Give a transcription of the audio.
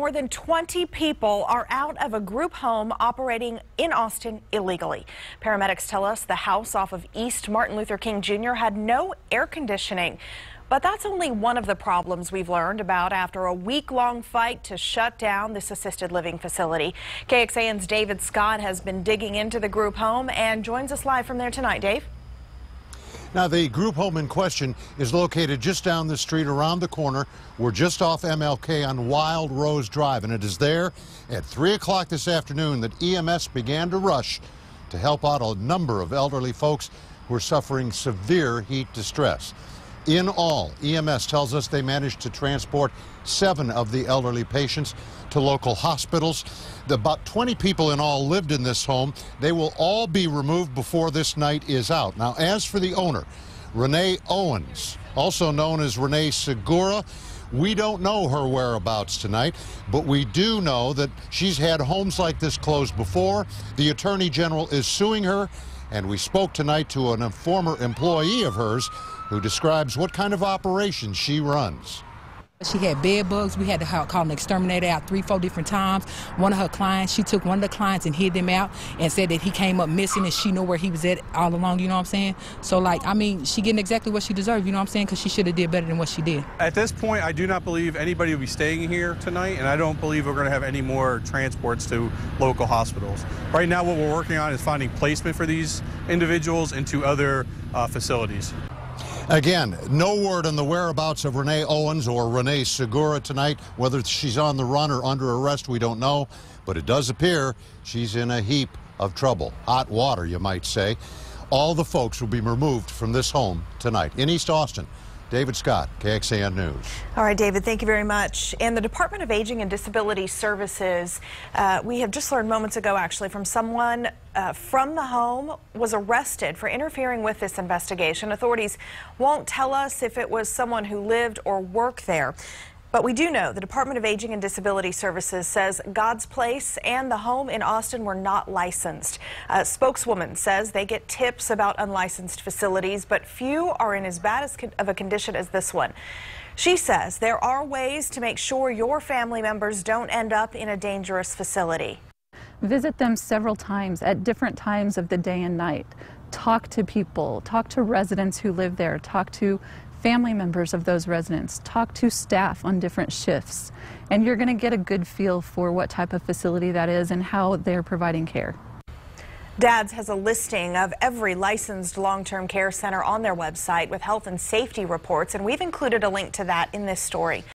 more than 20 people are out of a group home operating in Austin illegally. Paramedics tell us the house off of East Martin Luther King Jr. had no air conditioning. But that's only one of the problems we've learned about after a week-long fight to shut down this assisted living facility. KXAN's David Scott has been digging into the group home and joins us live from there tonight. Dave? Now, the group home in question is located just down the street around the corner. We're just off MLK on Wild Rose Drive, and it is there at 3 o'clock this afternoon that EMS began to rush to help out a number of elderly folks who are suffering severe heat distress. In all, EMS tells us they managed to transport 7 of the elderly patients to local hospitals. About 20 people in all lived in this home. They will all be removed before this night is out. Now, as for the owner, Renee Owens, also known as Renee Segura, we don't know her whereabouts tonight, but we do know that she's had homes like this closed before. The Attorney General is suing her, and we spoke tonight to a former employee of hers who describes what kind of operation she runs. She had bed bugs. We had to call an exterminator out 3-4 different times. One of her clients, she took one of the clients and hid them out and said that he came up missing and she knew where he was at all along, you know what I'm saying? So, like, I mean, she getting exactly what she deserved, you know what I'm saying? Because she should have did better than what she did. At this point, I do not believe anybody will be staying here tonight, and I don't believe we're going to have any more transports to local hospitals. Right now, what we're working on is finding placement for these individuals into other facilities. Again, no word on the whereabouts of Renee Owens or Renee Segura tonight. Whether she's on the run or under arrest, we don't know. But it does appear she's in a heap of trouble. Hot water, you might say. All the folks will be removed from this home tonight. In East Austin, David Scott, KXAN News. All right, David, thank you very much. And the Department of Aging and Disability Services, we have just learned moments ago, actually, from someone from the home was arrested for interfering with this investigation. Authorities won't tell us if it was someone who lived or worked there. But we do know the Department of Aging and Disability Services says God's Place and the home in Austin were not licensed. A spokeswoman says they get tips about unlicensed facilities, but few are in as bad of a condition as this one. She says there are ways to make sure your family members don't end up in a dangerous facility. Visit them several times at different times of the day and night. Talk to people, talk to residents who live there, talk to family members of those residents, talk to staff on different shifts, and you're going to get a good feel for what type of facility that is and how they're providing care. DADS has a listing of every licensed long-term care center on their website with health and safety reports, and we've included a link to that in this story.